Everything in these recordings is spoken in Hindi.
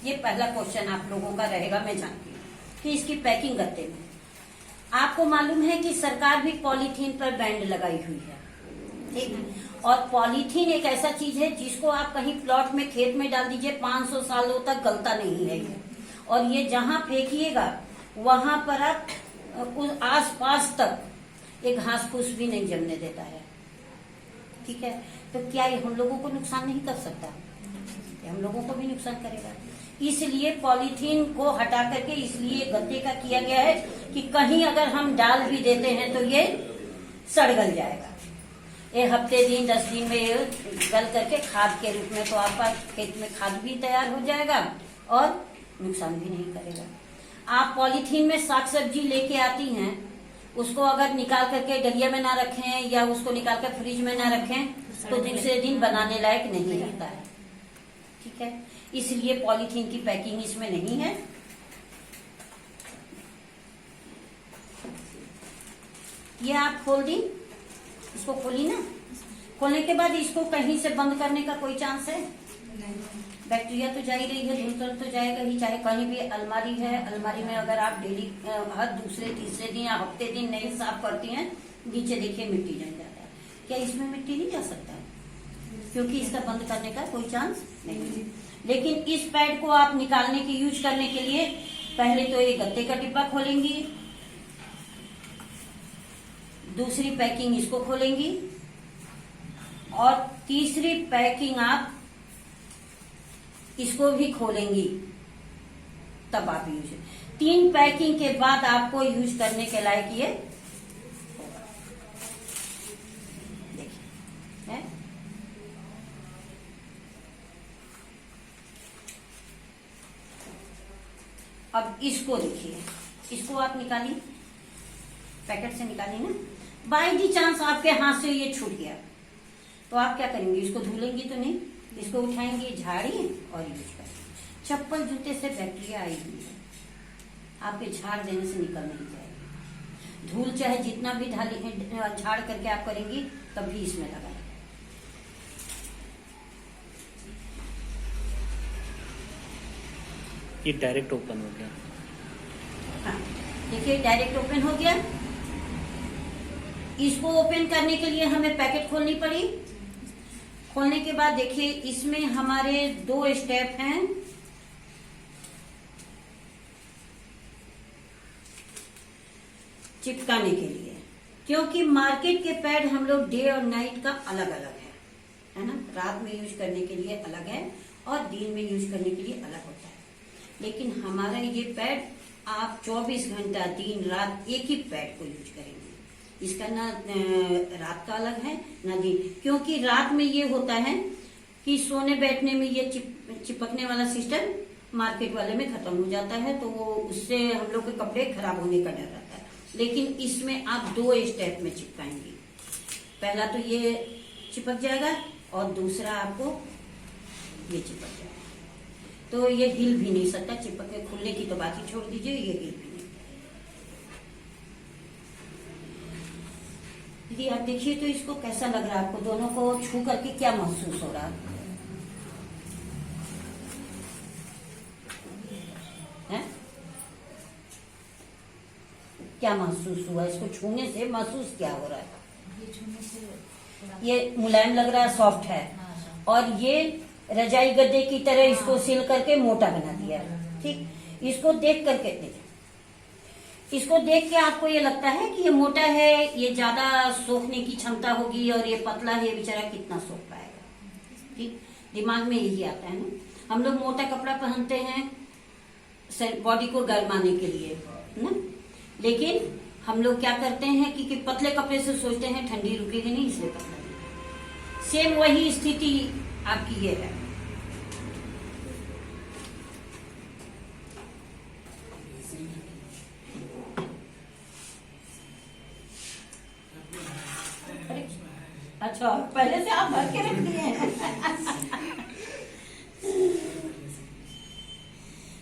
ये पहला क्वेश्चन आप लोगों का रहेगा, मैं जानती हूँ कि इसकी पैकिंग गत्ते में। आपको मालूम है कि सरकार भी पॉलीथीन पर बैंड लगाई हुई है, ठीक। और पॉलीथीन एक ऐसा चीज है जिसको आप कहीं प्लॉट में, खेत में डाल दीजिए, 500 सालों तक गलता नहीं है ये। और ये जहां फेंकिएगा वहां पर आप उस आस पास तक एक घास फूस भी नहीं जमने देता है, ठीक है। तो क्या ये हम लोगों को नुकसान नहीं कर सकता? ये हम लोगों को भी नुकसान करेगा। इसलिए पॉलीथीन को हटा करके इसलिए गत्ते का किया गया है कि कहीं अगर हम डाल भी देते हैं तो ये सड़ गल जाएगा। एक हफ्ते दिन 10 दिन में ये गल करके खाद के रूप में तो आपका खेत में खाद भी तैयार हो जाएगा और नुकसान भी नहीं करेगा। आप पॉलीथीन में साग सब्जी लेके आती हैं, उसको अगर निकाल करके डलिया में ना रखें या उसको निकाल कर फ्रिज में ना रखें तो दूसरे दिन बनाने लायक नहीं रहता है, ठीक है। इसलिए पॉलीथीन की पैकिंग इसमें नहीं है। ये आप खोल दी, इसको खोली ना, खोलने के बाद इसको कहीं से बंद करने का कोई चांस है? बैक्टीरिया तो जा ही रही है, धूल तो जाएगा ही। चाहे कहीं भी अलमारी है, अलमारी में अगर आप डेली हर दूसरे तीसरे दिन या हफ्ते दिन नहीं साफ करती हैं, नीचे देखिए मिट्टी जम जाता है। क्या इसमें मिट्टी नहीं जा सकता है? क्योंकि इसका बंद करने का कोई चांस नहीं है। लेकिन इस पैड को आप निकालने की, यूज करने के लिए पहले तो ये गत्ते का डिब्बा खोलेंगी, दूसरी पैकिंग इसको खोलेंगी और तीसरी पैकिंग आप इसको भी खोलेंगी, तब आप यूज। 3 पैकिंग के बाद आपको यूज करने के लायक ये देखिए है। अब इसको देखिए, इसको आप निकाली, पैकेट से निकाली ना, बाई दी चांस आपके हाथ से ये छूट गया तो आप क्या करेंगे? इसको धुलेंगी तो नहीं, इसको उठाएंगे, झाड़ी और यूज करेंगे। चप्पल जूते से बैक्टीरिया आई हुई है, आपके झाड़ देने से निकल नहीं जाएगी। धूल चाहे जितना भी झाड़ करके आप करेंगी तब भी इसमें लगा। ये डायरेक्ट ओपन हो गया। हाँ, देखिए डायरेक्ट ओपन हो गया। इसको ओपन करने के लिए हमें पैकेट खोलनी पड़ी। खोलने के बाद देखिए इसमें हमारे 2 स्टेप हैं। चिपकाने के लिए, क्योंकि मार्केट के पैड हम लोग डे और नाइट का अलग अलग है ना। रात में यूज करने के लिए अलग है और दिन में यूज करने के लिए अलग होता है। लेकिन हमारा ये पैड आप 24 घंटा दिन रात एक ही पैड को यूज करेंगे। इसका ना रात का अलग है ना दिन, क्योंकि रात में ये होता है कि सोने बैठने में ये चिपकने वाला सिस्टम मार्केट वाले में खत्म हो जाता है, तो उससे हम लोग के कपड़े खराब होने का डर रहता है। लेकिन इसमें आप 2 स्टेप में चिपकाएंगे। पहला तो ये चिपक जाएगा और दूसरा आपको ये चिपक जाएगा, तो ये हिल भी नहीं सकता। चिपक के खुलने की तो बात ही छोड़ दीजिए, ये हिल भी नहीं। दीदी आप देखिए तो इसको कैसा लग रहा है आपको? दोनों को छू करके क्या महसूस हो रहा है? क्या महसूस हुआ? इसको छूने से महसूस क्या हो रहा है? ये छूने से ये मुलायम लग रहा है, सॉफ्ट है। और ये रजाई गद्दे की तरह इसको सिल करके मोटा बना दिया है, ठीक। इसको देख करके देखिए, इसको देख के आपको ये लगता है कि ये मोटा है, ये ज्यादा सोखने की क्षमता होगी, और ये पतला है, ये बेचारा कितना सोख पाएगा, ठीक। दिमाग में यही आता है ना। हम लोग मोटा कपड़ा पहनते हैं बॉडी को गर्माने के लिए ना, लेकिन हम लोग क्या करते हैं कि पतले कपड़े से सोचते हैं ठंडी रुकेगी नहीं, इसलिए पतला। सेम वही स्थिति आपकी ये है। अच्छा, पहले से आप भर के रख दिए हैं।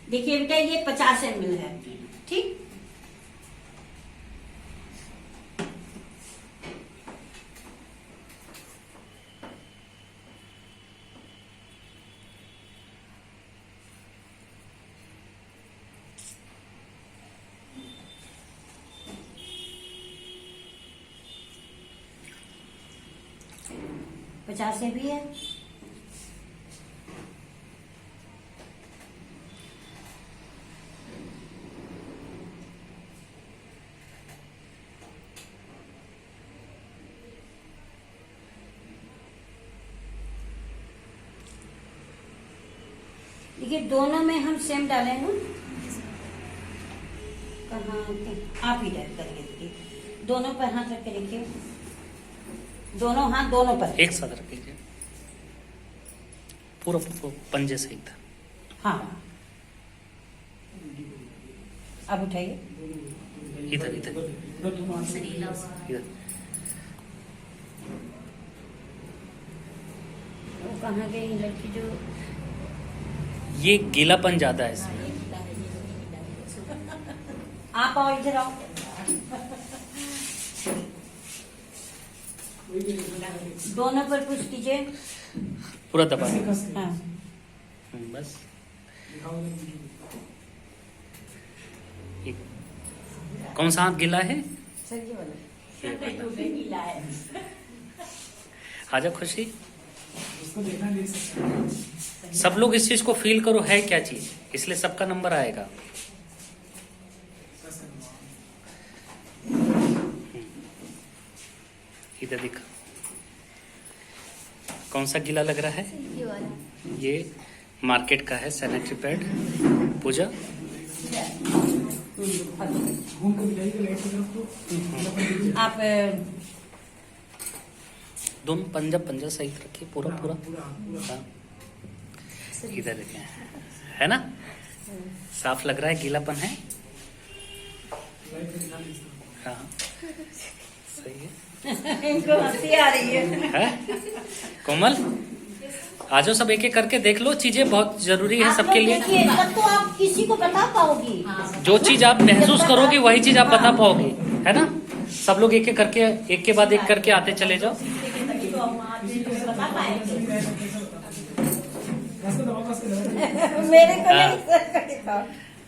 देखिए बेटा ये 50 ml है, ठीक। 50 से भी है। देखिए दोनों में हम सेम डालें ना, कहाँ आप ही टाइप करिए। देखिए दोनों पर हाथ रख के देखिए, दोनों हाथ दोनों पर एक साथ रख लीजिए, पूरा पंजे सहित। हाँ अब उठाइए। इधर इधर इधर। वो कहाँ गई लड़की जो, ये गीलापन ज्यादा है इसमें। आप आओ इधर आओ। दोनों पर पुश कीजिए, पूरा दबा। हाँ बस एक, कौन सा हाथ गीला है? आजा खुशी। सब लोग इस चीज को फील करो है क्या चीज, इसलिए सबका नंबर आएगा। इधर दिखा, कौन सा गीला लग रहा है? ये वाला। ये मार्केट का है सैनिटरी पैड। पूजा आप दोनों पंजा पंजा सही रखिए, पूरा पूरा। हाँ। इधर देखिए, है ना, साफ लग रहा है, गीलापन है। हाँ सही है। इनको हंसी आ रही है। कोमल आ जाओ, सब एक एक करके देख लो, चीजें बहुत जरूरी है आप सबके लोग लिए। देखिए, तब तो आप किसी को बता पाओगी। जो चीज आप महसूस करोगे वही चीज आप बता पाओगे, है ना। सब लोग एक एक करके, एक के बाद एक करके आते चले जाओ। बता पाएंगे। मेरे को नहीं।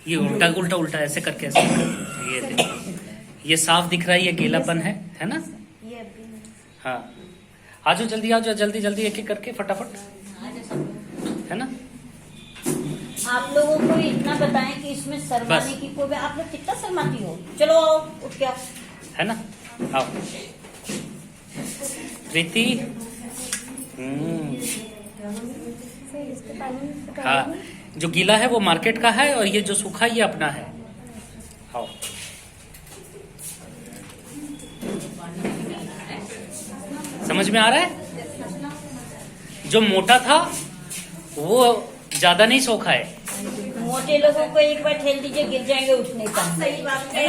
ये उल्टा उल्टा उल्टा ऐसे करके, ऐसे करके। ये देखो, ये साफ दिख रहा है, ये गीलापन है ना। ये अभी हाँ आ जाओ जल्दी, आ जाओ जल्दी जल्दी, एक एक करके फटाफट, है ना। आप लोगों को इतना बताएं कि इसमें शर्माने बस। की कोई, आप लोग कितना शर्माती हो। चलो आओ, उठ के आओ। है ना, आओ प्रीति। हाँ, जो गीला है वो मार्केट का है और ये जो सूखा ये अपना है। आओ समझ में आ रहा है। जो मोटा था वो ज्यादा नहीं सोखा है। मोटे लोगों को एक बार ठेल दीजिए, गिर जाएंगे, उठ नहीं पाएंगे। सही बात है।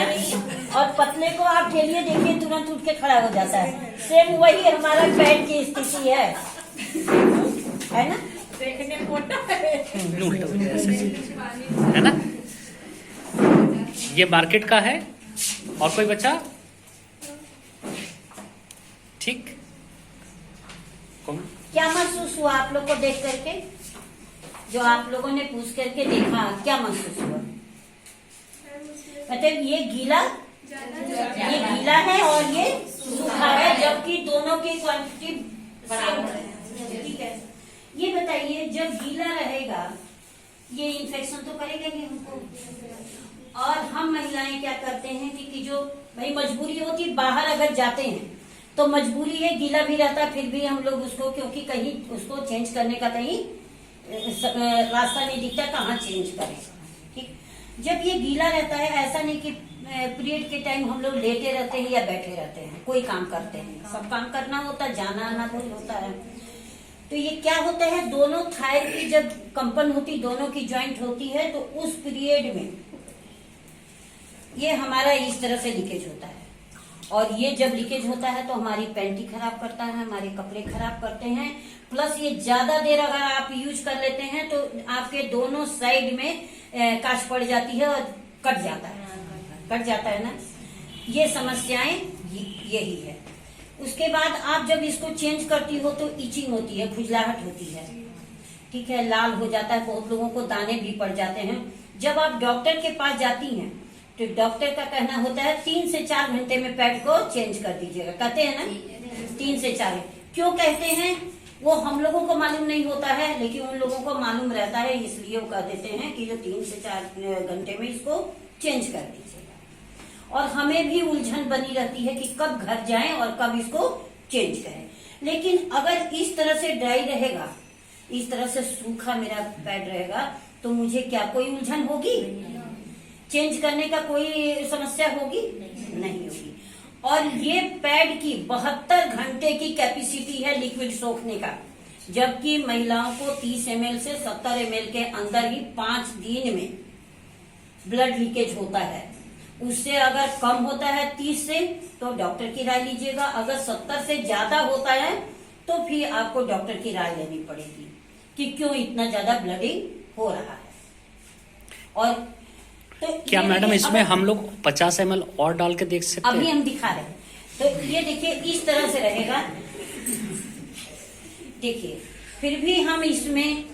और पतले को आप ठेलिए, देखिए तुरंत उठ के खड़ा हो जाता है। सेम वही हमारा पैर की स्थिति है ना। देखने मोटा उल्टा उल्टा ऐसे, है ना। ये मार्केट का है। और कोई बच्चा? ठीक। कौन? क्या महसूस हुआ आप लोग को देख करके? जो आप लोगों ने पूछ करके देखा, क्या महसूस हुआ? मतलब ये गीला है और ये सूखा है, जबकि दोनों की क्वांटिटी बराबर है। ठीक है, ये बताइए, जब गीला रहेगा ये इन्फेक्शन तो करेगा ही हमको। और हम महिलाएं क्या करते हैं कि जो भाई मजबूरी होती, बाहर अगर जाते हैं तो मजबूरी है, गीला भी रहता है, फिर भी हम लोग उसको, क्योंकि कहीं उसको चेंज करने का कहीं रास्ता नहीं दिखता, कहाँ चेंज करें। ठीक, जब ये गीला रहता है, ऐसा नहीं कि पीरियड के टाइम हम लोग लेटे रहते हैं या बैठे रहते हैं, कोई काम करते हैं, सब काम करना होता है, जाना आना कोई होता है। तो ये क्या होता है, दोनों थायर की जब कंपन होती, दोनों की ज्वाइंट होती है, तो उस पीरियड में ये हमारा इस तरह से लीकेज होता है। और ये जब लीकेज होता है तो हमारी पैंटी खराब करता है, हमारे कपड़े खराब करते हैं। प्लस ये ज्यादा देर अगर आप यूज कर लेते हैं तो आपके दोनों साइड में काश पड़ जाती है और कट जाता है ना। ये समस्याएं यही है। उसके बाद आप जब इसको चेंज करती हो तो इचिंग होती है, खुजलाहट होती है, ठीक है, लाल हो जाता है, बहुत लोगों को दाने भी पड़ जाते हैं। जब आप डॉक्टर के पास जाती हैं तो डॉक्टर का कहना होता है 3 से 4 घंटे में पैड को चेंज कर दीजिएगा, कहते हैं ना 3 से 4। क्यों कहते हैं वो हम लोगों को मालूम नहीं होता है, लेकिन उन लोगों को मालूम रहता है, इसलिए वो कह देते हैं कि जो 3 से 4 घंटे में इसको चेंज कर दीजिएगा। और हमें भी उलझन बनी रहती है कि कब घर जाएं और कब इसको चेंज करें। लेकिन अगर इस तरह से ड्राई रहेगा, इस तरह से सूखा मेरा पैड रहेगा, तो मुझे क्या कोई उलझन होगी? चेंज करने का कोई समस्या होगी? नहीं होगी। और ये पैड की 72 घंटे की कैपेसिटी है लिक्विड सोखने का, जबकि महिलाओं को 30 ml से 70 ml के अंदर ही 5 दिन में ब्लड लीकेज होता है। उससे अगर कम होता है 30 से तो डॉक्टर की राय लीजिएगा, अगर 70 से ज्यादा होता है तो फिर आपको डॉक्टर की राय लेनी पड़ेगी कि क्यों इतना ज्यादा ब्लडिंग हो रहा है। और तो क्या मैडम इसमें हम लोग 50 ml और डाल के देख सकते अभी हैं? हम दिखा रहे हैं। तो ये देखिए इस तरह से रहेगा, देखिए फिर भी हम इसमें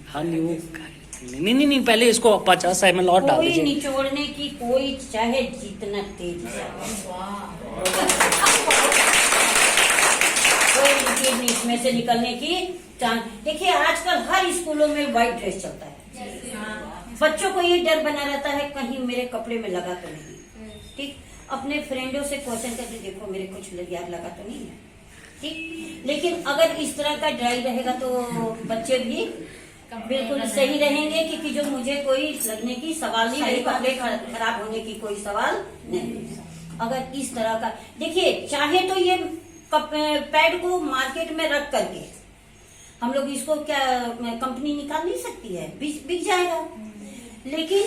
हाँ नहीं, पहले इसको 50 ml और डाल कोई दीजिए। निचोड़ने की कोई, चाहे जितना तेज से कोई लिक्विड नहीं इसमें से निकलने की चांस। देखिए आजकल हर स्कूलों में व्हाइट ड्रेस चलता है, बच्चों को ये डर बना रहता है कहीं मेरे कपड़े में लगा तो नहीं। ठीक, अपने फ्रेंडों से क्वेश्चन करके देखो मेरे कुछ याद लगा तो नहीं है। ठीक, लेकिन अगर इस तरह का ड्राई रहेगा तो बच्चे भी बिल्कुल सही रहेंगे कि जो मुझे कोई लगने की सवाल नहीं, मेरे कपड़े खराब होने की कोई सवाल नहीं। अगर इस तरह का देखिए, चाहे तो ये पैड को मार्केट में रख करके हम लोग इसको क्या कंपनी निकाल नहीं सकती है, बिक जाएगा। लेकिन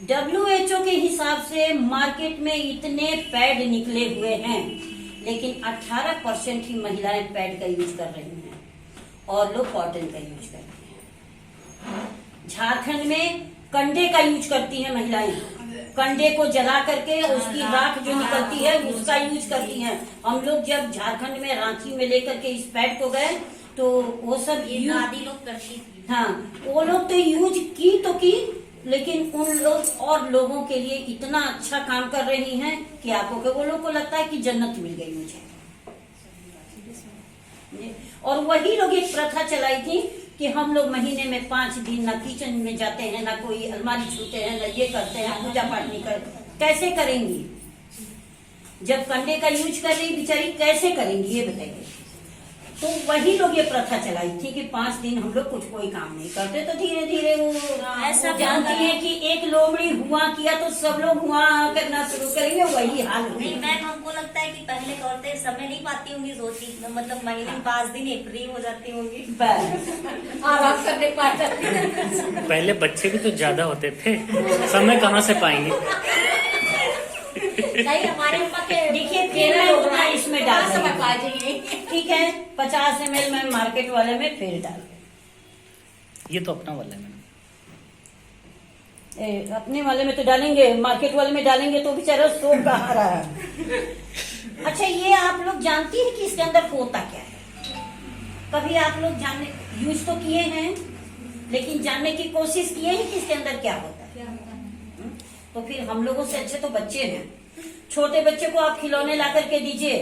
WHO के हिसाब से मार्केट में इतने पैड निकले हुए हैं, लेकिन 18% ही महिलाएं पैड का यूज कर रही हैं और लोग कॉटन का यूज करते हैं। झारखंड में कंडे का यूज करती हैं महिलाएं, कंडे को जला करके उसकी राख जो निकलती है उसका यूज करती हैं। हम लोग जब झारखंड में रांची में लेकर के इस पैड को गए तो वो सब दादी लोग करती थी। हाँ, वो लोग तो यूज की तो की, लेकिन उन लोग और लोगों के लिए इतना अच्छा काम कर रही हैं कि आपको वो लोग को लगता है कि जन्नत मिल गई मुझे। और वही लोग एक प्रथा चलाई थी कि हम लोग महीने में 5 दिन ना किचन में जाते हैं, ना कोई अलमारी छूते हैं, ना ये करते हैं, पूजा पाठ नहीं करते। कैसे करेंगी जब कंडे का यूज कर रही बेचारी, कैसे करेंगी ये बताइए। तो वही लोग ये प्रथा चलाई थी कि 5 दिन हम लोग कुछ कोई काम नहीं करते। तो धीरे धीरे वो ऐसा जानती है कि एक लोमड़ी हुआ किया तो सब लोग हुआ करना शुरू करेंगे, वही हाल नहीं होगा। मैम, हमको लगता है कि पहले की औरतें समय नहीं पाती होंगी, सोची मतलब महीने में 5 दिन फ्री हो जाती होंगी, बस आराम करने पाते। पहले बच्चे भी तो ज्यादा होते थे, समय कहाँ से पाएंगे? नहीं हमारे अम्मा के देखिए फिर मैं उतना इसमें डाल देंगे, ठीक है। 50 ml में मार्केट वाले में फिर डाल, ये तो अपना वाला है मैडम। अपने वाले में तो डालेंगे, मार्केट वाले में डालेंगे तो बेचारा सोख कहाँ रहा है। अच्छा, ये आप लोग जानती है कि इसके अंदर होता क्या है? कभी आप लोग जानने यूज तो किए हैं, लेकिन जानने की कोशिश किए हैं कि इसके अंदर क्या होता है? तो फिर हम लोगों से अच्छे तो बच्चे हैं। छोटे बच्चे को आप खिलौने ला करके दीजिए,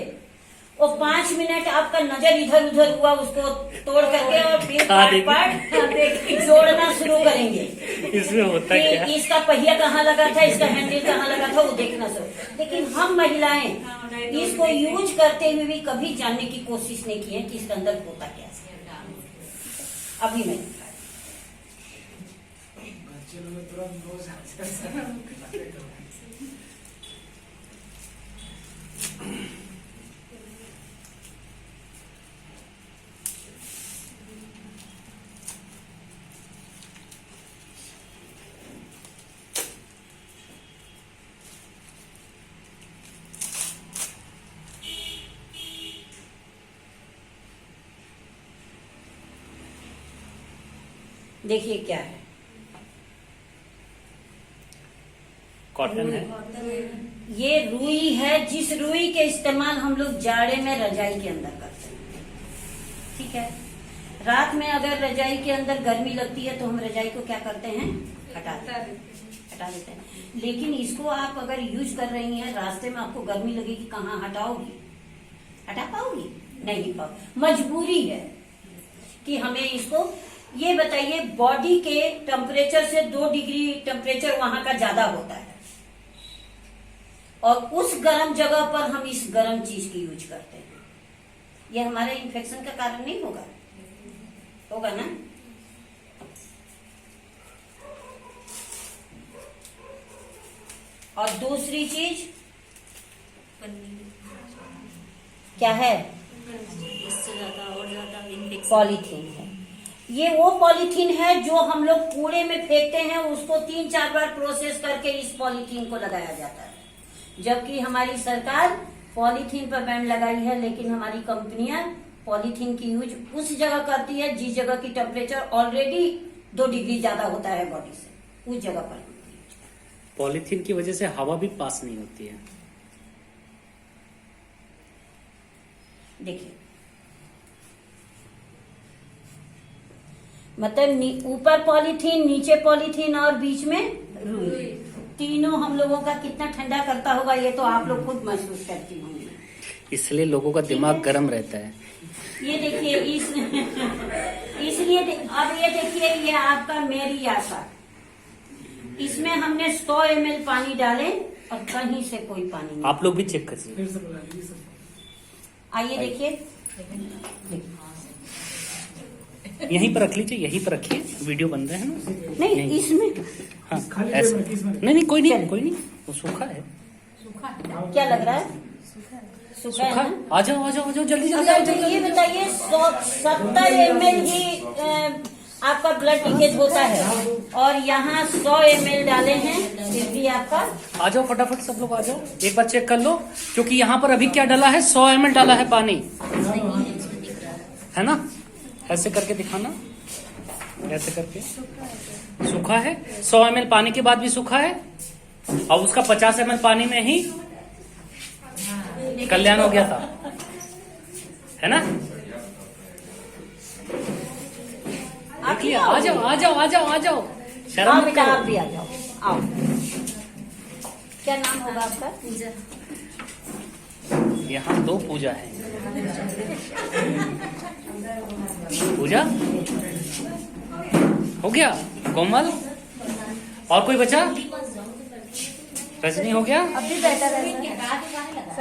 वो 5 मिनट आपका नजर इधर उधर हुआ, उसको तोड़ करके और फिर पार्ट जोड़ना शुरू करेंगे। इसमें होता क्या? इसका पहिया कहाँ लगा था, इसका हैंडल कहाँ लगा था, वो देखना शुरू। लेकिन हम महिलाएं इसको यूज करते हुए भी कभी जानने की कोशिश नहीं की है कि इसके अंदर होता क्या है। अभी मैं देखिए क्या है, कॉटन है। ये रुई है, जिस रुई के इस्तेमाल हम लोग जाड़े में रजाई के अंदर करते हैं। ठीक है, रात में अगर रजाई के अंदर गर्मी लगती है तो हम रजाई को क्या करते हैं, हटा देते हैं। लेकिन इसको आप अगर यूज कर रही हैं, रास्ते में आपको गर्मी लगेगी, कहाँ हटाओगी? हटा पाओगी? नहीं पाओ। मजबूरी है कि हमें इसको, ये बताइए बॉडी के टेम्परेचर से 2 डिग्री टेम्परेचर वहां का ज्यादा होता है, और उस गर्म जगह पर हम इस गर्म चीज की यूज करते हैं। ये हमारे इन्फेक्शन का कारण नहीं होगा? होगा ना? और दूसरी चीज क्या है? इससे ज्यादा और ज्यादा इन्फेक्शन। पॉलीथीन है। ये वो पॉलीथीन है जो हम लोग कूड़े में फेंकते हैं, उसको 3-4 बार प्रोसेस करके इस पॉलीथीन को लगाया जाता है। जबकि हमारी सरकार पॉलीथीन पर बैन लगाई है, लेकिन हमारी कंपनियां पॉलीथीन की यूज उस जगह करती है जिस जगह की टेम्परेचर ऑलरेडी 2 डिग्री ज्यादा होता है बॉडी से, उस जगह पर। पॉलीथीन की वजह से हवा भी पास नहीं होती है। देखिए, मतलब ऊपर पॉलीथीन, नीचे पॉलीथीन और बीच में रुई, तीनों हम लोगों का कितना ठंडा करता होगा ये तो आप लोग खुद महसूस करती होंगी। इसलिए लोगों का दिमाग गर्म रहता है। ये देखिए इसलिए अब ये देखिए, ये आपका मेरी आशा, इसमें हमने 100 ml पानी डाले और कहीं से कोई पानी नहीं। आप लोग भी चेक करिए। आइए देखिए, यहीं पर रख लीजिए, यहीं पर रखिए, वीडियो बन रहे हैं ना। नहीं यहीं। इसमें हाँ, ऐसे नहीं, कोई नहीं, कोई नहीं, वो सूखा है। क्या लग रहा है? सूखा है सूखा। ना? आ जाओ, आ जाओ, आ जाओ, जल्दी जल्दी अगर आओ, जल्दी। ये बताइए 70 ml ही आपका ब्लड लीकेज होता है और यहाँ 100 ml डाले हैं, फिर भी आपका। आ जाओ फटाफट सब लोग आ जाओ, एक बार चेक कर लो, क्योंकि यहाँ पर अभी क्या डाला है, 100 ml डाला है पानी, है ना? ऐसे करके दिखाना, ऐसे करके। सूखा है, 100 ml पानी के बाद भी सूखा है, और उसका 50 ml पानी में ही कल्याण हो गया था, है ना? देखिए, आ जाओ, आ जाओ, आ जाओ, आ जाओ, शर्म हाँ मत बेटा, करो। आप भी आ जाओ, आओ। क्या नाम होगा आपका? यहाँ 2 पूजा है। पूजा हो गया, कोमल और कोई बचा? रजनी हो गया? अभी बेहतर है।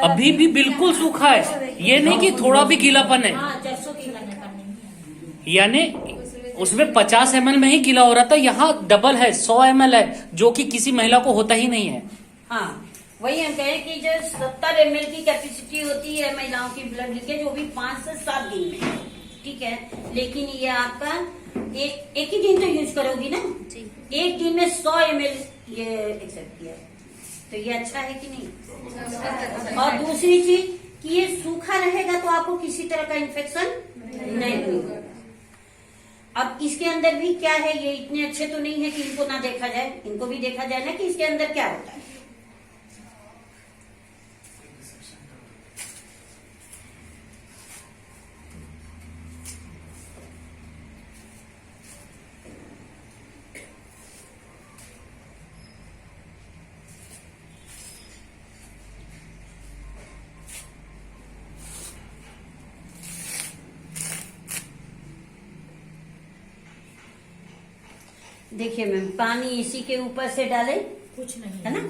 अभी भी बिल्कुल सूखा है, ये नहीं कि थोड़ा भी गीलापन है, यानी उसमें 50 ml में ही गीला हो रहा था, यहाँ डबल है, 100 ml है, जो कि किसी महिला को होता ही नहीं है। हाँ, वही हम कहें कि जो 70 ml की कैपेसिटी होती है महिलाओं की ब्लड लीकेज, वो भी 5 से 7 दिन में, ठीक है। लेकिन ये आपका एक ही दिन तो यूज करोगी ना, एक दिन में 100 ml ये एक्सेप्ट किया, तो ये अच्छा है कि नहीं? और दूसरी चीज कि ये सूखा रहेगा तो आपको किसी तरह का इन्फेक्शन नहीं होगा। अब इसके अंदर भी क्या है, ये इतने अच्छे तो नहीं है कि इनको ना देखा जाए, इनको भी देखा जाए ना कि इसके अंदर क्या होता है। देखिए मैम, पानी इसी के ऊपर से डाले, कुछ नहीं है ना?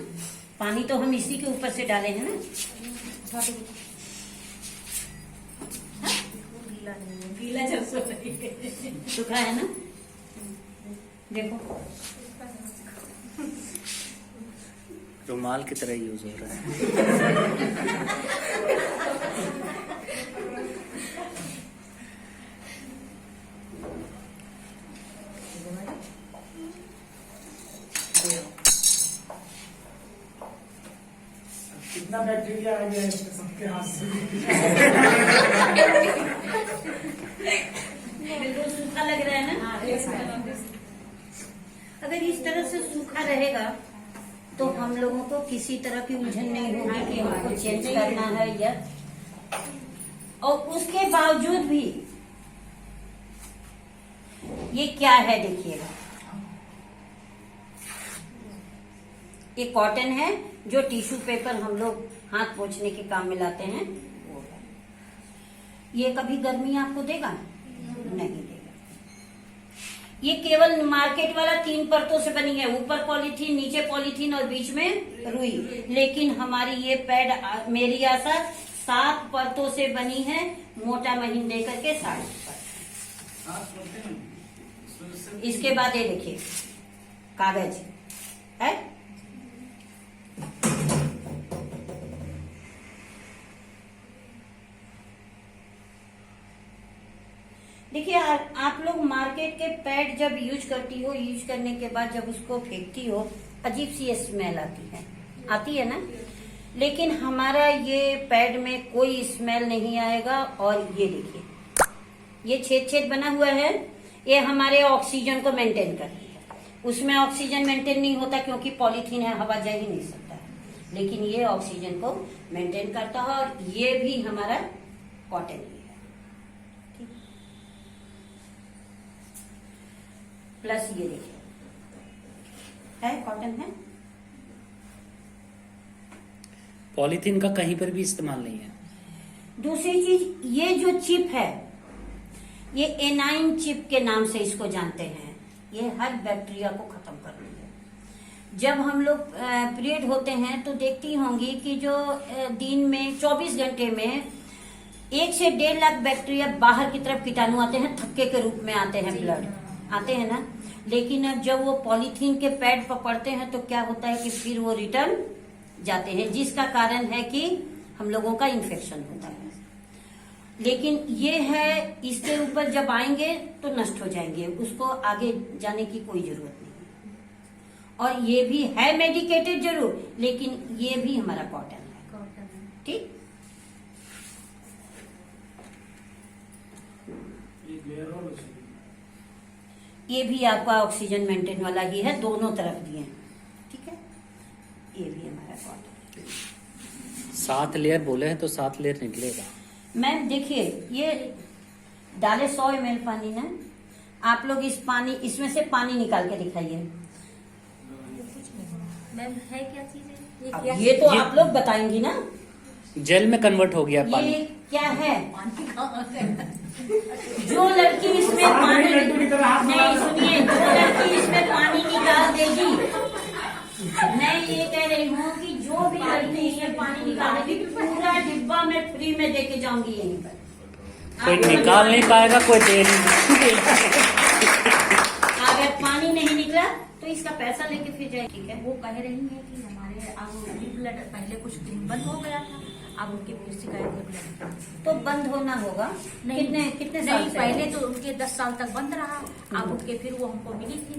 पानी तो हम इसी के ऊपर से डाले हैं ना। गीला जब सूखा है ना? देखो, रुमाल की तरह यूज हो रहा है। कितना बैक्टीरिया आ गया है सबके हाथ से। बिल्कुल सूखा लग रहा है ना? अगर इस तरह से सूखा रहेगा तो हम लोगों को किसी तरह की उलझन नहीं होगी कि हमको चेंज करना है या, और उसके बावजूद भी ये क्या है देखिएगा, ये कॉटन है जो टिश्यू पेपर हम लोग हाथ पोंछने के काम में लाते हैं, वो है। ये कभी गर्मी आपको देगा? नहीं देगा। ये केवल मार्केट वाला 3 परतों से बनी है, ऊपर पॉलीथीन, नीचे पॉलीथीन और बीच में रुई। लेकिन हमारी ये पैड मेरी आशा 7 परतों से बनी है, मोटा महीन दे करके 60 पर। इसके बाद ये देखिए कागज है, देखिए आप लोग मार्केट के पैड जब यूज करती हो, यूज करने के बाद जब उसको फेंकती हो, अजीब सी स्मेल आती है ना। लेकिन हमारा ये पैड में कोई स्मेल नहीं आएगा। और ये देखिए ये छेद बना हुआ है, ये हमारे ऑक्सीजन को मेंटेन करती है। उसमें ऑक्सीजन मेंटेन नहीं होता क्योंकि पॉलीथीन है, हवा जा ही नहीं सकता है। लेकिन ये ऑक्सीजन को मेंटेन करता है। और ये भी हमारा कॉटन ही है, ठीक। प्लस ये देखिए है कॉटन है। पॉलीथीन का कहीं पर भी इस्तेमाल नहीं है। दूसरी चीज, ये जो चिप है, ये एनाइन चिप के नाम से इसको जानते हैं। ये हर बैक्टीरिया को खत्म करती है। जब हम लोग पीरियड होते हैं तो देखती होंगी कि जो दिन में 24 घंटे में 1 से 1.5 लाख बैक्टीरिया बाहर की तरफ कीटाणु आते हैं, थक्के के रूप में आते हैं, ब्लड आते हैं ना। लेकिन जब वो पॉलीथीन के पैड पर पड़ते हैं तो क्या होता है कि फिर वो रिटर्न जाते हैं, जिसका कारण है कि हम लोगों का इन्फेक्शन होता है। लेकिन ये है, इसके ऊपर जब आएंगे तो नष्ट हो जाएंगे, उसको आगे जाने की कोई जरूरत नहीं। और ये भी है मेडिकेटेड जरूर, लेकिन ये भी हमारा कॉटन है, ठीक। ये भी आपका ऑक्सीजन मेंटेन वाला ही है, दोनों तरफ दिए हैं, ठीक है। ये भी हमारा कॉटन। 7 लेयर बोले हैं तो 7 लेयर निकलेगा। मैम देखिए, ये डाले 100 ml पानी ना, आप लोग इस पानी, इसमें से पानी निकाल के दिखाइए। मैम है क्या चीज है? अब क्या ये तो आप लोग बताएंगी ना। जेल में कन्वर्ट हो गया पानी। ये क्या है? जो लड़की इसमें पानी नहीं, सुनिए, जो लड़की इसमें पानी निकाल देगी, मैं ये कह रही हूँ कि जो भी लड़की इसमें पानी निकाल देगी, पूरा डिब्बा में फ्री में देके जाऊंगी यहीं पर। कोई निकाल नहीं पाएगा, कोई दे नहीं। अगर पानी नहीं निकला तो इसका पैसा लेके फिर जाए, ठीक है। वो कह रही है कि हमारे अब ब्लड पहले कुछ दिन बंद हो गया था, अब उनकी फिर शिकायत है ब्लड। तो बंद होना होगा। नहीं, कितने साल नहीं, से? पहले तो उनके 10 साल तक बंद रहा, अब उनके फिर वो हमको मिली थी।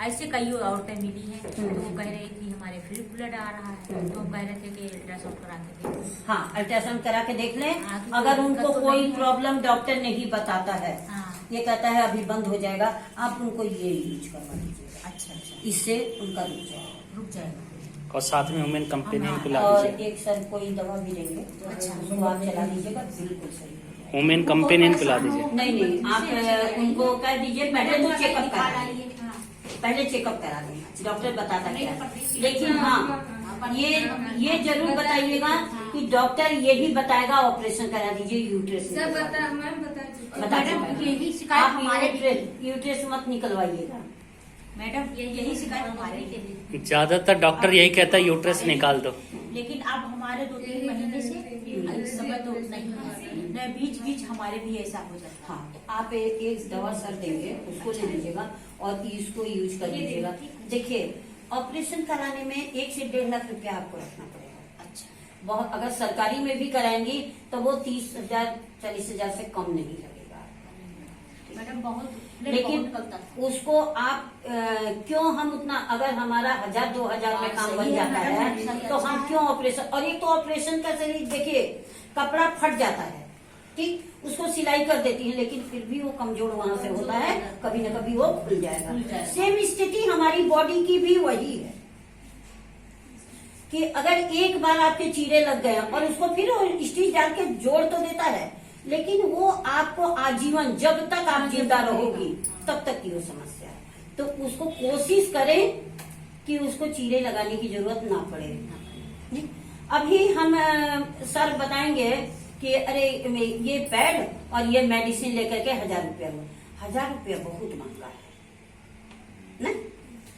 ऐसे कई औरतें मिली हैं, तो वो कह रही थी हमारे फिर ब्लड आ रहा है, तो हम कह रहे थे कि अल्ट्रासाउंड करा के देखें। हाँ, अल्ट्रासाउंड करा के देख लें। हाँ, तो अगर कोई उनको दिक्कत तो कोई नहीं है। प्रॉब्लम डॉक्टर नहीं बताता है, हाँ। ये कहता है अभी बंद हो जाएगा, आप उनको ये यूज करवा दीजिएगा, अच्छा अच्छा, इससे उनका रुक जाएगा। रुक जाएगा। और साथ में वुमेन कंपेनियन पिला और दीजिए। एक सर कोई दवा भी देंगे, उसको आप चला दीजिएगा, बिल्कुल सही हो जाएगा। वुमेन कंपेनियन पिला दीजिए। नहीं, आप उनको कह दीजिए पहले तो चेकअप करा लीजिए, पहले चेकअप करा दें, डॉक्टर बताता क्या है। लेकिन हाँ, ये जरूर बताइएगा कि डॉक्टर ये भी बताएगा ऑपरेशन करा दीजिए यूट्रस। यही शिकायत आप हमारे यूट्रस मत निकलवाइएगा। मैडम, यही शिकायत हमारे के लिए। ज्यादातर डॉक्टर यही कहता है यूट्रस निकाल दो। लेकिन अब हमारे 2-3 महीने से इस समय तो नहीं, बीच बीच हमारे भी ऐसा हो जाता है। हाँ, आप एक दवा सर देंगे, उसको ले लीजिएगा और इसको यूज कर लीजिएगा। देखिए, ऑपरेशन कराने में 1 से 1.5 लाख रुपया आपको रखना पड़ेगा। अच्छा, बहुत, अगर सरकारी में भी कराएंगी तो वो 30,000 40,000 से कम नहीं लगेगा। मैडम बहुत, लेकिन उसको आप क्यों हम उतना, अगर हमारा 1,000-2,000 में काम बन जाता है तो हम क्यों ऑपरेशन। और एक तो ऑपरेशन का शरीर देखिए, कपड़ा फट जाता है, ठीक, उसको सिलाई कर देती है, लेकिन फिर भी वो कमजोर वहां से होता है, कभी न कभी वो खुल जाएगा। सेम स्थिति हमारी बॉडी की भी वही है कि अगर एक बार आपके चीरे लग गए और उसको फिर स्टिच डाल के जोड़ तो देता है, लेकिन वो आपको आजीवन, जब तक आप जिंदा रहोगी तब तक की वो समस्या है। तो उसको कोशिश करें कि उसको चीरे लगाने की जरूरत ना पड़े। अभी हम सर बताएंगे कि अरे ये बेड और ये मेडिसिन लेकर के 1000 रुपया हुआ। 1000 रुपया बहुत महंगा है ना।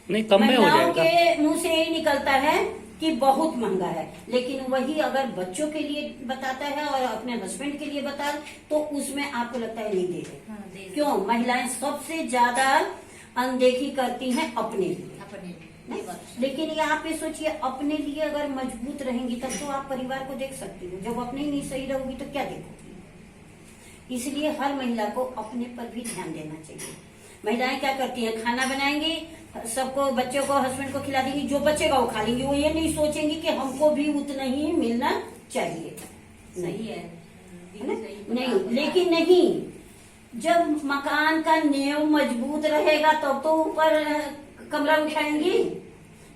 नहीं, कम में हो महिलाओं जाएगा। के मुंह से यही निकलता है कि बहुत महंगा है, लेकिन वही अगर बच्चों के लिए बताता है और अपने हस्बैंड के लिए बताए तो उसमें आपको लगता है नहीं दे रहे। हाँ, दे दे। क्यों? महिलाएं सबसे ज्यादा अनदेखी करती हैं अपने लिए। अपने लिए। नहीं? ये बात। लेकिन यहाँ पे सोचिए, अपने लिए अगर मजबूत रहेंगी तब तो आप परिवार को देख सकती हो। जब अपने ही नहीं सही रहोगी तो क्या देखोगी? इसलिए हर महिला को अपने पर भी ध्यान देना चाहिए। महिलाएं क्या करती हैं? खाना बनाएंगी, सबको, बच्चों को, हस्बैंड को खिला देंगी, जो बचेगा वो खा लेंगी। वो ये नहीं सोचेंगी कि हमको भी उतना ही मिलना चाहिए। सही है। है ना? नहीं, लेकिन नहीं, जब मकान का नींव मजबूत रहेगा तब तो ऊपर कमरा उठाएंगी,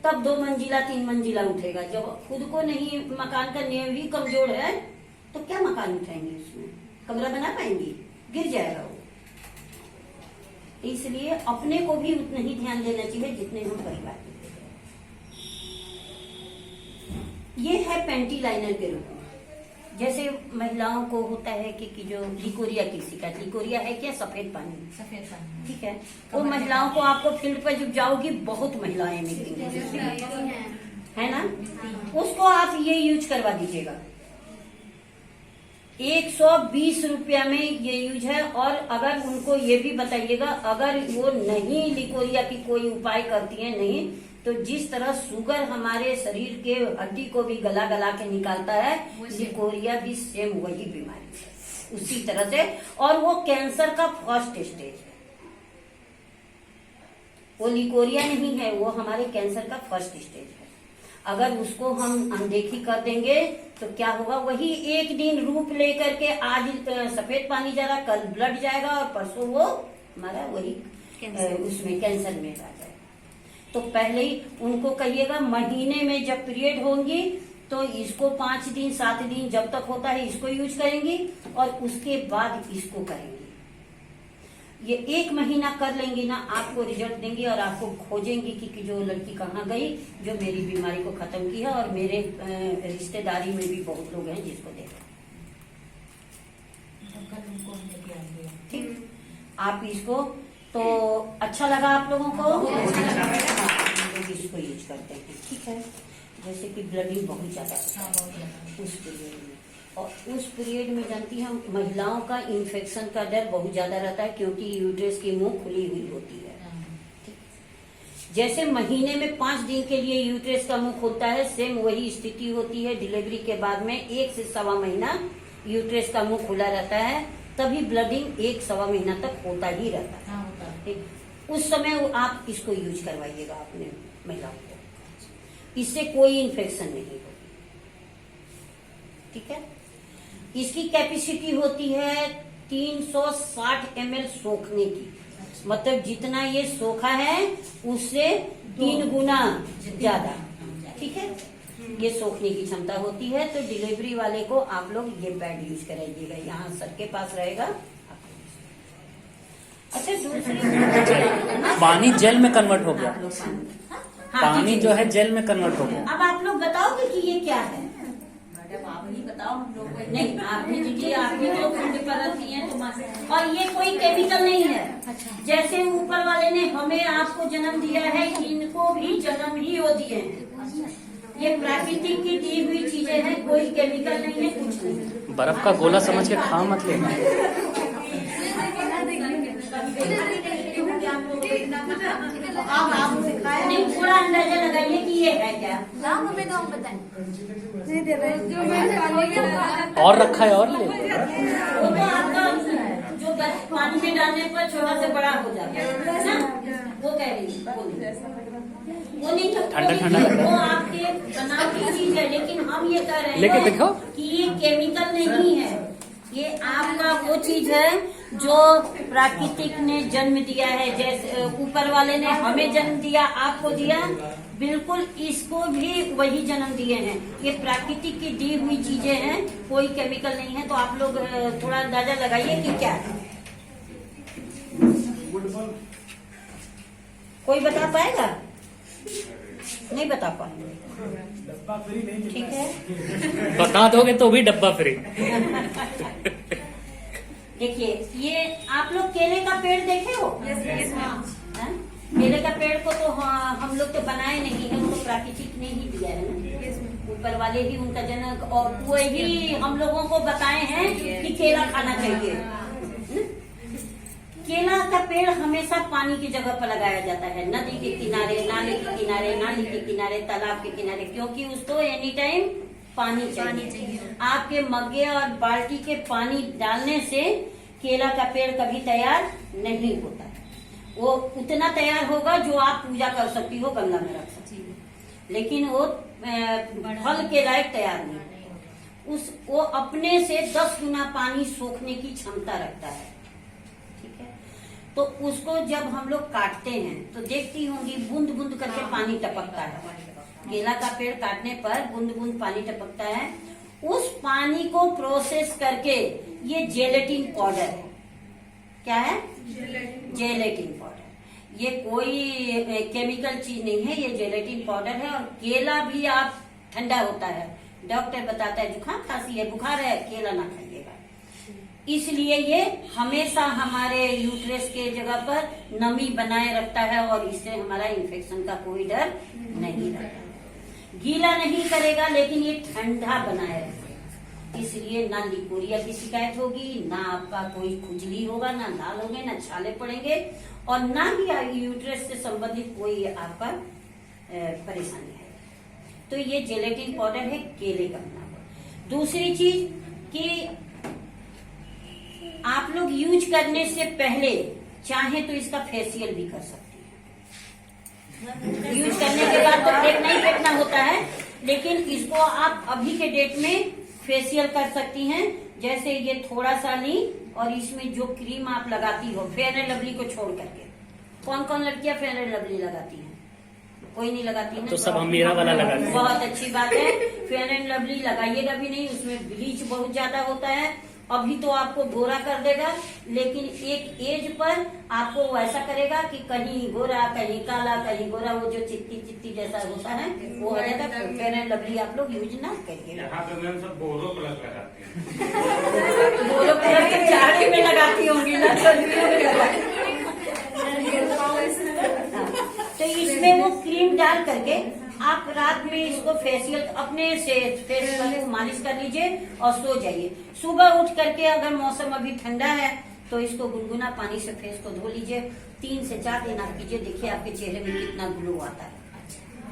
तब 2 मंजिला 3 मंजिला उठेगा। जब खुद को नहीं, मकान का नींव ही कमजोर है तो क्या मकान उठाएंगे? उसमें कमरा बना पाएंगी? गिर जाएगा वो। इसलिए अपने को भी उतना ही ध्यान देना चाहिए जितने हम परिवार को देते हैं। ये है पेंटी लाइनर के रूप में। जैसे महिलाओं को होता है कि जो लिकोरिया की शिकायत, लिकोरिया है क्या? सफेद पानी। सफेद पानी। ठीक है, वो महिलाओं को, आपको फील्ड पर जब जाओगी बहुत महिलाएं मिलती है ना, उसको आप ये यूज करवा दीजिएगा। 120 रुपया में ये यूज है। और अगर उनको ये भी बताइएगा, अगर वो नहीं लिकोरिया की कोई उपाय करती है नहीं, तो जिस तरह शुगर हमारे शरीर के हड्डी को भी गला गला के निकालता है, लिकोरिया भी सेम वही बीमारी है उसी तरह से। और वो कैंसर का फर्स्ट स्टेज है। वो लिकोरिया नहीं है, वो हमारे कैंसर का फर्स्ट स्टेज है। अगर उसको हम अनदेखी कर देंगे तो क्या होगा? वही एक दिन रूप लेकर के, आज सफेद पानी जा रहा, कल ब्लड जाएगा और परसों वो हमारा वही उसमें कैंसर में आ जाएगा। तो पहले ही उनको कहिएगा, महीने में जब पीरियड होंगी तो इसको 5 दिन 7 दिन जब तक होता है इसको यूज करेंगी, और उसके बाद इसको करेंगी। ये 1 महीना कर लेंगी ना, आपको रिजल्ट देंगी और आपको खोजेंगी कि जो लड़की कहाँ गई जो मेरी बीमारी को खत्म की है। और मेरे रिश्तेदारी में भी बहुत लोग हैं जिसको देखा। कल उनको हम लेके आएंगे। ठीक, आप इसको, तो अच्छा लगा आप लोगों को? हाँ, हम लोग इसको यूज करते हैं। ठीक है, जैसे कि ब्लडिंग बहुत ज्यादा हाँ, बहुत ज्यादा। उस पीरियड में, और उस पीरियड में जानती हैं, महिलाओं का इन्फेक्शन का डर बहुत ज्यादा रहता है, क्योंकि यूट्रस की मुंह खुली हुई होती है। जैसे महीने में 5 दिन के लिए यूट्रस का मुंह खुलता है, सेम वही स्थिति होती है डिलीवरी के बाद में। 1 से 1.25 महीना यूट्रस का मुंह खुला रहता है, तभी ब्लडिंग 1-1.25 महीना तक होता ही रहता है। हाँ, होता है। ठीक, उस समय आप इसको यूज करवाइएगा अपने महिलाओं को। इससे कोई इन्फेक्शन नहीं होगी। ठीक है, इसकी कैपेसिटी होती है 360 ml सोखने की। मतलब जितना ये सोखा है उससे 3 गुना ज्यादा। ठीक है, ये सोखने की क्षमता होती है। तो डिलीवरी वाले को आप लोग ये पैड यूज कराइएगा, यहाँ सर के पास रहेगा। अच्छा, दूसरी पानी जेल में कन्वर्ट हो गया। आप लोग हाँ, पानी ठीक जो है जेल में कन्वर्ट हो गया। अब आप लोग बताओगे कि ये क्या है? मैडम आप ही बताओ, हम लोग को नहीं, आपने दीजिए, आपने जो फील्ड पर रहती हैं तो। और ये कोई केमिकल नहीं है। अच्छा। जैसे ऊपर वाले ने हमें आपको जन्म दिया है, इनको भी जन्म ही वो दिए हैं। ये प्राकृतिक की दी हुई चीजें हैं, कोई केमिकल नहीं है, कुछ नहीं। बर्फ का गोला समझ के खा मत लेना। नहीं, पूरा अंदाजा लगाइए कि ये है क्या। हमें तो बताएं। और रखा है और ले। वो तो आपका जो पानी में डालने पर छोटा से बड़ा हो जाता है ना, वो कह रही है। वो नहीं, ठंडा लग रहा है। वो आपके बनावटी चीज है, लेकिन हम ये कह रहे लेके हैं दिखाओ। कि ये केमिकल नहीं है। ये आपका वो चीज है जो प्राकृतिक ने जन्म दिया है। जैसे ऊपर वाले ने हमें जन्म दिया, आपको दिया, बिल्कुल इसको भी वही जन्म दिए हैं। ये प्राकृतिक की दी हुई चीजें हैं, कोई केमिकल नहीं है। तो आप लोग थोड़ा अंदाजा लगाइए कि क्या है। कोई बता पाएगा? नहीं बता पाएंगे, डब्बा फ्री नहीं मिलता ठीक है। बता दोगे तो भी डब्बा फ्री। देखिए, ये आप लोग केले का पेड़ देखे हो? हाँ? केले का पेड़ को तो हम लोग तो बनाए नहीं है, उनको प्राकृतिक ने ही दिया है ना, ऊपर वाले ही उनका जनक, और वही हम लोगों को बताए हैं कि केला खाना चाहिए। केला का पेड़ हमेशा पानी की जगह पर लगाया जाता है, नदी के किनारे, नाले के किनारे, नाली के किनारे, तालाब के किनारे, क्योंकि उसको एनी टाइम पानी चाहिए। आपके मग्गे और बाल्टी के पानी डालने से केला का पेड़ कभी तैयार नहीं होता है। वो उतना तैयार होगा जो आप पूजा कर सकती हो, गंगा में रख सकती हो, लेकिन वो फल के लायक तैयार नहीं। वो अपने से 10 गुना पानी सोखने की क्षमता रखता है, ठीक है। तो उसको जब हम लोग काटते हैं तो देखती होंगी बूंद बूंद करके पानी टपकता है। केला का पेड़ काटने पर बूंद बूंद पानी टपकता है। उस पानी को प्रोसेस करके ये जेलेटिन पाउडर है। क्या है? Gelatin powder. ये कोई केमिकल चीज नहीं है, ये जेलेटिन पाउडर है। और केला भी आप ठंडा होता है, डॉक्टर बताता है जुकाम खांसी है, बुखार है, केला ना खाइएगा। इसलिए ये हमेशा हमारे यूट्रस के जगह पर नमी बनाए रखता है और इससे हमारा इन्फेक्शन का कोई डर नहीं रहता। गीला नहीं करेगा लेकिन ये ठंडा बनाए रखेगा, इसलिए ना लिकोरिया की शिकायत होगी, ना आपका कोई खुजली होगा, ना लाल होंगे, ना छाले पड़ेंगे, और ना ही यूट्रस से संबंधित कोई आपका परेशानी है। तो ये जेलेटिन पाउडर है केले का बना हुआ। दूसरी चीज कि आप लोग यूज करने से पहले चाहे तो इसका फेशियल भी कर सकते हैं। यूज करने के बाद तो फेंक नहीं फेंकना होता है, लेकिन इसको आप अभी के डेट में फेशियल कर सकती हैं। जैसे ये थोड़ा सा ली और इसमें जो क्रीम आप लगाती हो, फेयर एंड लवली को छोड़ करके, कौन कौन लड़कियां फेयर एंड लवली लगाती हैं? कोई नहीं लगाती है, तो सब हम मेरा वाला लगाते हैं। बहुत अच्छी बात है, फेयर एंड लवली लगाइएगा भी नहीं, उसमें ब्लीच बहुत ज्यादा होता है। अभी तो आपको गोरा कर देगा, लेकिन एक एज पर आपको वैसा करेगा कि कहीं गोरा, कहीं काला, कहीं गोरा, वो जो चित्ती चित्ती जैसा होता है वो हो जाएगा। फेयर एंड लवली आप लोग यूज ना करिए। यहाँ पे मैम सब बोरो प्लस लगाते हैं। बोलो कलर के चारे में लगाती होंगी ना, सर्दियों में लगाती। तो इसमें वो क्रीम डाल करके आप रात में इसको फेशियल अपने से फेस को मालिश कर लीजिए और सो जाइए। सुबह उठ करके अगर मौसम अभी ठंडा है तो इसको गुनगुना पानी से फेस को धो लीजिए। 3 से 4 दिन आप कीजिए, देखिए आपके चेहरे में कितना ग्लो आता है।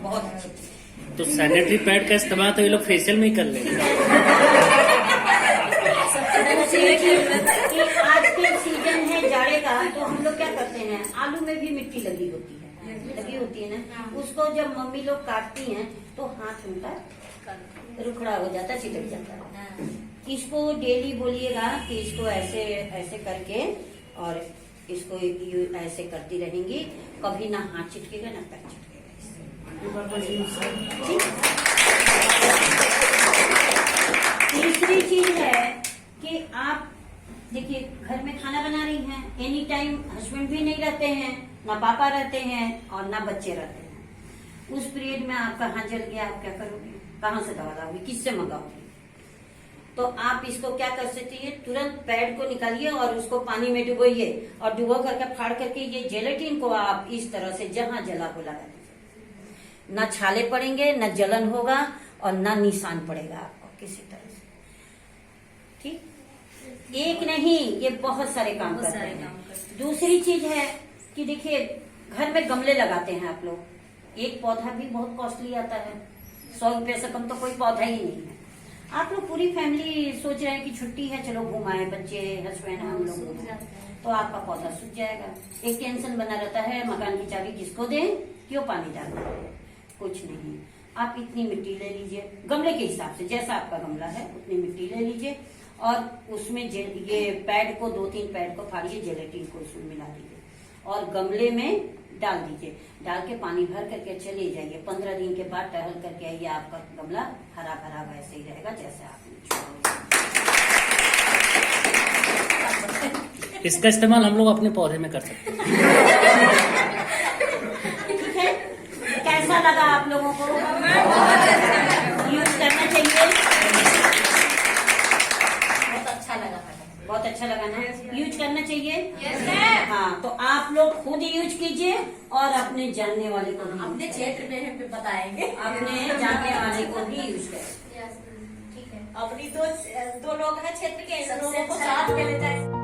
बहुत अच्छी चीज। तो सैनिटरी पैड का इस्तेमाल तो ये लोग फेशियल में ही कर लेंगे। आज के सीजन है जाड़े का, तो हम लोग क्या करते हैं, आलू में भी मिट्टी लगी होती है ना, उसको जब मम्मी लोग काटती हैं तो हाथ उनका रुखड़ा हो जाता है, चिपक जाता है। इसको डेली बोलिएगा कि इसको ऐसे ऐसे करके और इसको ऐसे करती रहेंगी, कभी ना हाथ चिटकेगा ना पैर चिटकेगा। तीसरी चीज है कि आप देखिए घर में खाना बना रही हैं, एनी टाइम हस्बैंड भी नहीं रहते हैं, ना पापा रहते हैं और ना बच्चे रहते हैं। उस पीरियड में आपका हाथ जल गया, आप क्या करोगे? कहाँ से दवा लाओगे? किससे मंगाओगे? तो आप इसको क्या कर सकती है, तुरंत पैड को निकालिए और उसको पानी में डुबोइए और डुबो करके फाड़ करके ये जेलेटिन को आप इस तरह से जहां जला को लगा दीजिए। न छाले पड़ेंगे, न जलन होगा और न निशान पड़ेगा आपको किसी तरह से। ठीक, एक नहीं, ये बहुत सारे काम करते हैं। दूसरी चीज है कि देखिए घर में गमले लगाते हैं आप लोग, एक पौधा भी बहुत कॉस्टली आता है, 100 रुपए से कम तो कोई पौधा ही नहीं है। आप लोग पूरी फैमिली सोच रहे हैं कि छुट्टी है, चलो घुमाए, बच्चे, हस्बैंड, हम लोग, तो आपका पौधा सूख जाएगा। एक टेंशन बना रहता है, मकान की चाबी किसको दें, क्यों पानी डालना है? कुछ नहीं, आप इतनी मिट्टी ले लीजिए, गमले के हिसाब से जैसा आपका गमला है उतनी मिट्टी ले लीजिए और उसमें ये पैड को 2-3 पैड को फाड़िए, जेलेटिन को उसमें मिला दीजिए और गमले में डाल दीजिए। डाल के पानी भर करके चले जाइए। 15 दिन के बाद टहल करके आइए, आपका गमला हरा भरा वैसे ही रहेगा जैसे आपने छोड़ा। इसका इस्तेमाल हम लोग अपने पौधे में कर सकते हैं। ठीक है, कैसा लगा आप लोगों को? यूज करना चाहिए? बहुत अच्छा लगा मैडम। बहुत अच्छा लगा ना? यूज करना चाहिए? हाँ, तो आप लोग खुद यूज कीजिए और अपने जानने वाले को भी, अपने क्षेत्र में हम बताएंगे। अपने जानने वाले को भी यूज करें। ठीक है। अपनी दो लोग हैं क्षेत्र के, इन लोगों को साथ में ले जाए।